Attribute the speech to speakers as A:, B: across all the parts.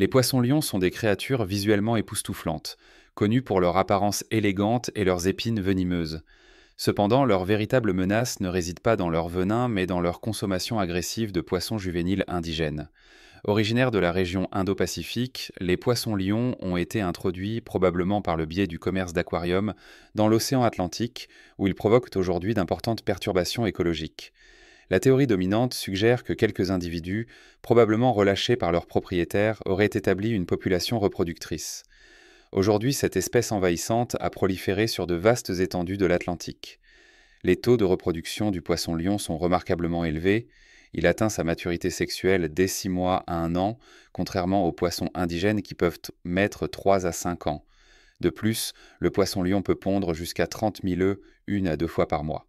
A: Les poissons-lions sont des créatures visuellement époustouflantes, connues pour leur apparence élégante et leurs épines venimeuses. Cependant, leur véritable menace ne réside pas dans leur venin, mais dans leur consommation agressive de poissons juvéniles indigènes. Originaires de la région Indo-Pacifique, les poissons-lions ont été introduits, probablement par le biais du commerce d'aquariums, dans l'océan Atlantique, où ils provoquent aujourd'hui d'importantes perturbations écologiques. La théorie dominante suggère que quelques individus, probablement relâchés par leurs propriétaires, auraient établi une population reproductrice. Aujourd'hui, cette espèce envahissante a proliféré sur de vastes étendues de l'Atlantique. Les taux de reproduction du poisson-lion sont remarquablement élevés. Il atteint sa maturité sexuelle dès 6 mois à 1 an, contrairement aux poissons indigènes qui peuvent mettre 3 à 5 ans. De plus, le poisson-lion peut pondre jusqu'à 30 000 œufs 1 à 2 fois par mois.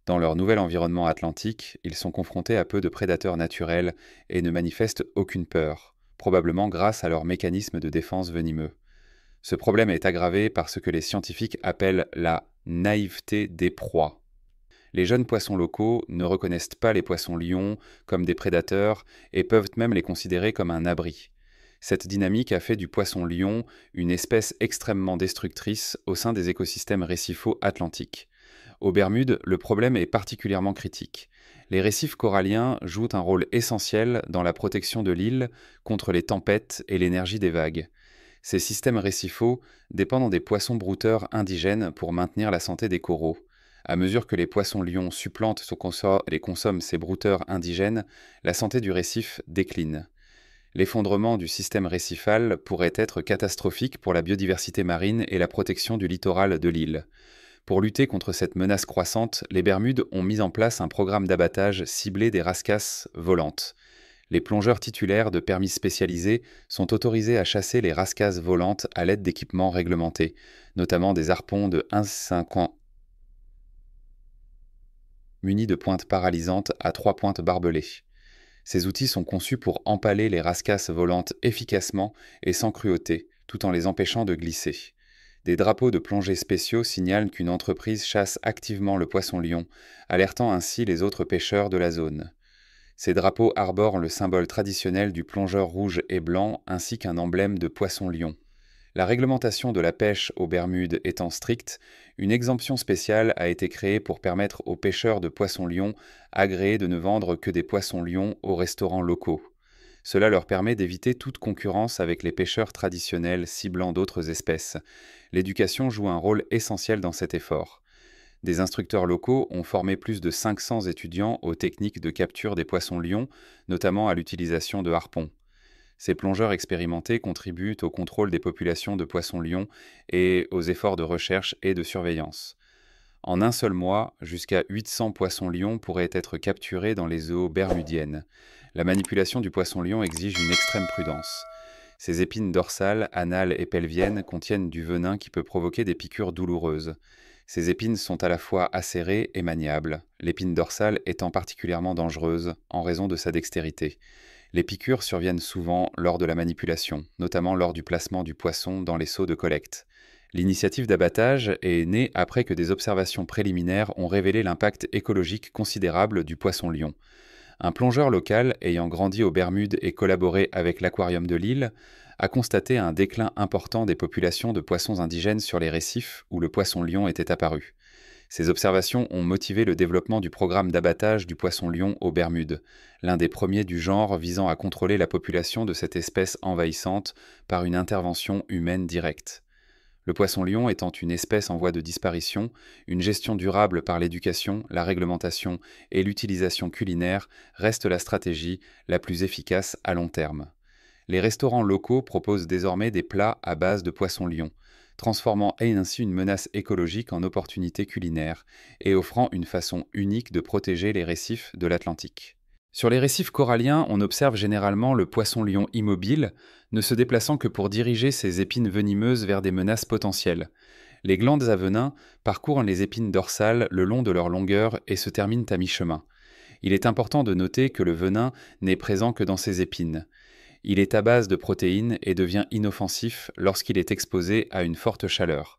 A: Dans leur nouvel environnement atlantique, ils sont confrontés à peu de prédateurs naturels et ne manifestent aucune peur, probablement grâce à leur mécanisme de défense venimeux. Ce problème est aggravé par ce que les scientifiques appellent la naïveté des proies. Les jeunes poissons locaux ne reconnaissent pas les poissons-lions comme des prédateurs et peuvent même les considérer comme un abri. Cette dynamique a fait du poisson-lion une espèce extrêmement destructrice au sein des écosystèmes récifaux atlantiques. Aux Bermudes, le problème est particulièrement critique. Les récifs coralliens jouent un rôle essentiel dans la protection de l'île contre les tempêtes et l'énergie des vagues. Ces systèmes récifaux dépendent des poissons brouteurs indigènes pour maintenir la santé des coraux. À mesure que les poissons-lions supplantent et consomment ces brouteurs indigènes, la santé du récif décline. L'effondrement du système récifal pourrait être catastrophique pour la biodiversité marine et la protection du littoral de l'île. Pour lutter contre cette menace croissante, les Bermudes ont mis en place un programme d'abattage ciblé des rascasses volantes. Les plongeurs titulaires de permis spécialisés sont autorisés à chasser les rascasses volantes à l'aide d'équipements réglementés, notamment des harpons de 1,50 munis de pointes paralysantes à 3 pointes barbelées. Ces outils sont conçus pour empaler les rascasses volantes efficacement et sans cruauté, tout en les empêchant de glisser. Des drapeaux de plongée spéciaux signalent qu'une entreprise chasse activement le poisson-lion, alertant ainsi les autres pêcheurs de la zone. Ces drapeaux arborent le symbole traditionnel du plongeur rouge et blanc ainsi qu'un emblème de poisson-lion. La réglementation de la pêche aux Bermudes étant stricte, une exemption spéciale a été créée pour permettre aux pêcheurs de poissons-lions agréés de ne vendre que des poissons-lions aux restaurants locaux. Cela leur permet d'éviter toute concurrence avec les pêcheurs traditionnels ciblant d'autres espèces. L'éducation joue un rôle essentiel dans cet effort. Des instructeurs locaux ont formé plus de 500 étudiants aux techniques de capture des poissons-lions, notamment à l'utilisation de harpons. Ces plongeurs expérimentés contribuent au contrôle des populations de poissons-lions et aux efforts de recherche et de surveillance. En un seul mois, jusqu'à 800 poissons-lions pourraient être capturés dans les eaux bermudiennes. La manipulation du poisson-lion exige une extrême prudence. Ses épines dorsales, anales et pelviennes contiennent du venin qui peut provoquer des piqûres douloureuses. Ces épines sont à la fois acérées et maniables, l'épine dorsale étant particulièrement dangereuse en raison de sa dextérité. Les piqûres surviennent souvent lors de la manipulation, notamment lors du placement du poisson dans les seaux de collecte. L'initiative d'abattage est née après que des observations préliminaires ont révélé l'impact écologique considérable du poisson-lion. Un plongeur local, ayant grandi aux Bermudes et collaboré avec l'aquarium de l'île, a constaté un déclin important des populations de poissons indigènes sur les récifs où le poisson-lion était apparu. Ces observations ont motivé le développement du programme d'abattage du poisson-lion aux Bermudes, l'un des premiers du genre visant à contrôler la population de cette espèce envahissante par une intervention humaine directe. Le poisson-lion étant une espèce en voie de disparition, une gestion durable par l'éducation, la réglementation et l'utilisation culinaire reste la stratégie la plus efficace à long terme. Les restaurants locaux proposent désormais des plats à base de poisson-lion, transformant ainsi une menace écologique en opportunité culinaire et offrant une façon unique de protéger les récifs de l'Atlantique. Sur les récifs coralliens, on observe généralement le poisson-lion immobile, ne se déplaçant que pour diriger ses épines venimeuses vers des menaces potentielles. Les glandes à venin parcourent les épines dorsales le long de leur longueur et se terminent à mi-chemin. Il est important de noter que le venin n'est présent que dans ces épines. Il est à base de protéines et devient inoffensif lorsqu'il est exposé à une forte chaleur.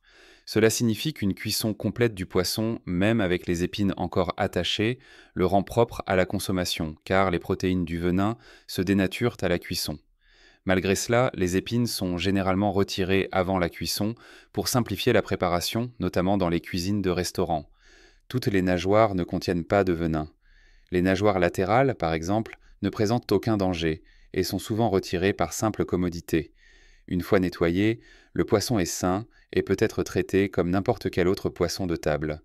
A: Cela signifie qu'une cuisson complète du poisson, même avec les épines encore attachées, le rend propre à la consommation, car les protéines du venin se dénaturent à la cuisson. Malgré cela, les épines sont généralement retirées avant la cuisson pour simplifier la préparation, notamment dans les cuisines de restaurants. Toutes les nageoires ne contiennent pas de venin. Les nageoires latérales, par exemple, ne présentent aucun danger et sont souvent retirées par simple commodité. Une fois nettoyé, le poisson est sain et peut être traité comme n'importe quel autre poisson de table.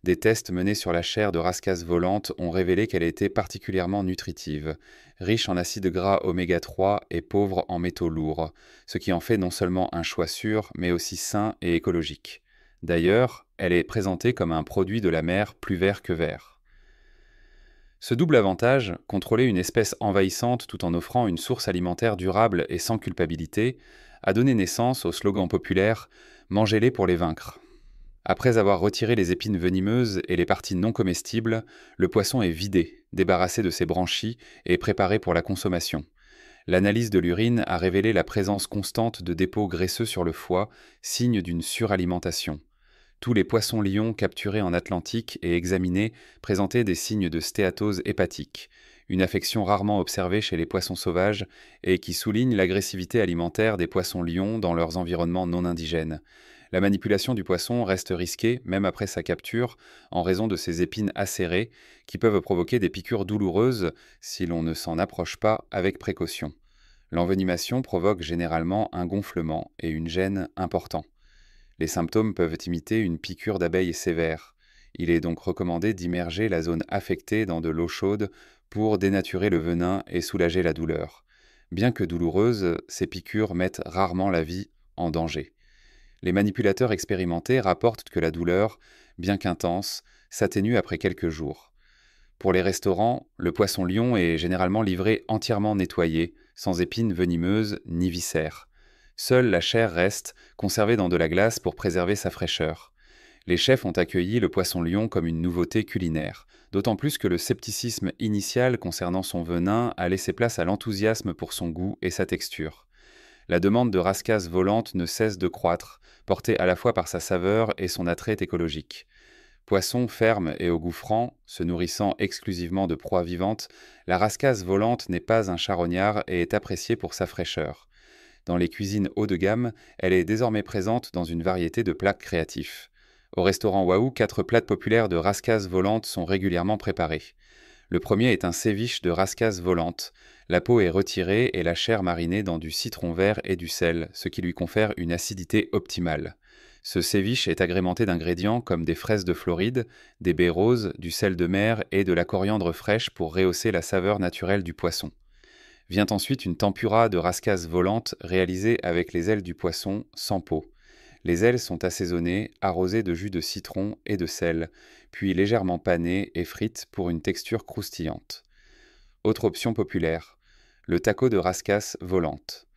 A: Des tests menés sur la chair de rascasse volante ont révélé qu'elle était particulièrement nutritive, riche en acides gras oméga 3 et pauvre en métaux lourds, ce qui en fait non seulement un choix sûr, mais aussi sain et écologique. D'ailleurs, elle est présentée comme un produit de la mer plus vert que vert. Ce double avantage, contrôler une espèce envahissante tout en offrant une source alimentaire durable et sans culpabilité, a donné naissance au slogan populaire « Mangez-les pour les vaincre ». Après avoir retiré les épines venimeuses et les parties non comestibles, le poisson est vidé, débarrassé de ses branchies et préparé pour la consommation. L'analyse de l'urine a révélé la présence constante de dépôts graisseux sur le foie, signe d'une suralimentation. Tous les poissons-lions capturés en Atlantique et examinés présentaient des signes de stéatose hépatique, une affection rarement observée chez les poissons sauvages et qui souligne l'agressivité alimentaire des poissons-lions dans leurs environnements non indigènes. La manipulation du poisson reste risquée même après sa capture en raison de ses épines acérées qui peuvent provoquer des piqûres douloureuses si l'on ne s'en approche pas avec précaution. L'envenimation provoque généralement un gonflement et une gêne importants. Les symptômes peuvent imiter une piqûre d'abeille sévère. Il est donc recommandé d'immerger la zone affectée dans de l'eau chaude pour dénaturer le venin et soulager la douleur. Bien que douloureuses, ces piqûres mettent rarement la vie en danger. Les manipulateurs expérimentés rapportent que la douleur, bien qu'intense, s'atténue après quelques jours. Pour les restaurants, le poisson-lion est généralement livré entièrement nettoyé, sans épines venimeuses ni viscères. Seule la chair reste, conservée dans de la glace pour préserver sa fraîcheur. Les chefs ont accueilli le poisson-lion comme une nouveauté culinaire, d'autant plus que le scepticisme initial concernant son venin a laissé place à l'enthousiasme pour son goût et sa texture. La demande de rascasse volante ne cesse de croître, portée à la fois par sa saveur et son attrait écologique. Poisson ferme et au goût franc, se nourrissant exclusivement de proies vivantes, la rascasse volante n'est pas un charognard et est appréciée pour sa fraîcheur. Dans les cuisines haut de gamme, elle est désormais présente dans une variété de plats créatifs. Au restaurant Waouh, 4 plats populaires de rascasse volante sont régulièrement préparés. Le premier est un ceviche de rascasse volante. La peau est retirée et la chair marinée dans du citron vert et du sel, ce qui lui confère une acidité optimale. Ce ceviche est agrémenté d'ingrédients comme des fraises de Floride, des baies roses, du sel de mer et de la coriandre fraîche pour rehausser la saveur naturelle du poisson. Vient ensuite une tempura de rascasse volante réalisée avec les ailes du poisson sans peau. Les ailes sont assaisonnées, arrosées de jus de citron et de sel, puis légèrement panées et frites pour une texture croustillante. Autre option populaire, le taco de rascasse volante.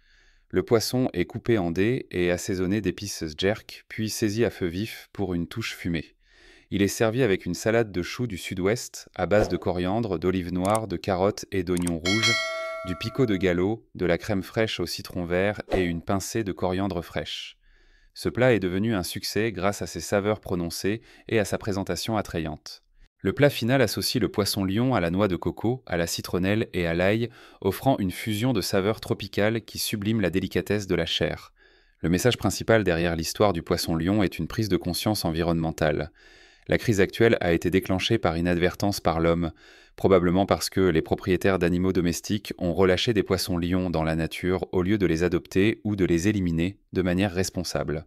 A: Le poisson est coupé en dés et assaisonné d'épices jerk, puis saisi à feu vif pour une touche fumée. Il est servi avec une salade de choux du sud-ouest à base de coriandre, d'olives noires, de carottes et d'oignons rouges, du pico de gallo, de la crème fraîche au citron vert et une pincée de coriandre fraîche. Ce plat est devenu un succès grâce à ses saveurs prononcées et à sa présentation attrayante. Le plat final associe le poisson-lion à la noix de coco, à la citronnelle et à l'ail, offrant une fusion de saveurs tropicales qui sublime la délicatesse de la chair. Le message principal derrière l'histoire du poisson-lion est une prise de conscience environnementale. La crise actuelle a été déclenchée par inadvertance par l'homme, probablement parce que les propriétaires d'animaux domestiques ont relâché des poissons-lions dans la nature au lieu de les adopter ou de les éliminer de manière responsable.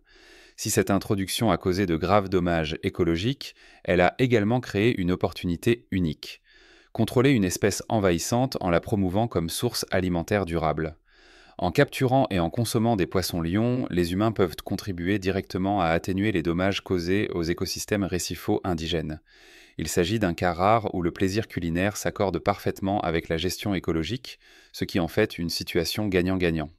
A: Si cette introduction a causé de graves dommages écologiques, elle a également créé une opportunité unique. Contrôler une espèce envahissante en la promouvant comme source alimentaire durable. En capturant et en consommant des poissons-lions, les humains peuvent contribuer directement à atténuer les dommages causés aux écosystèmes récifaux indigènes. Il s'agit d'un cas rare où le plaisir culinaire s'accorde parfaitement avec la gestion écologique, ce qui en fait une situation gagnant-gagnant.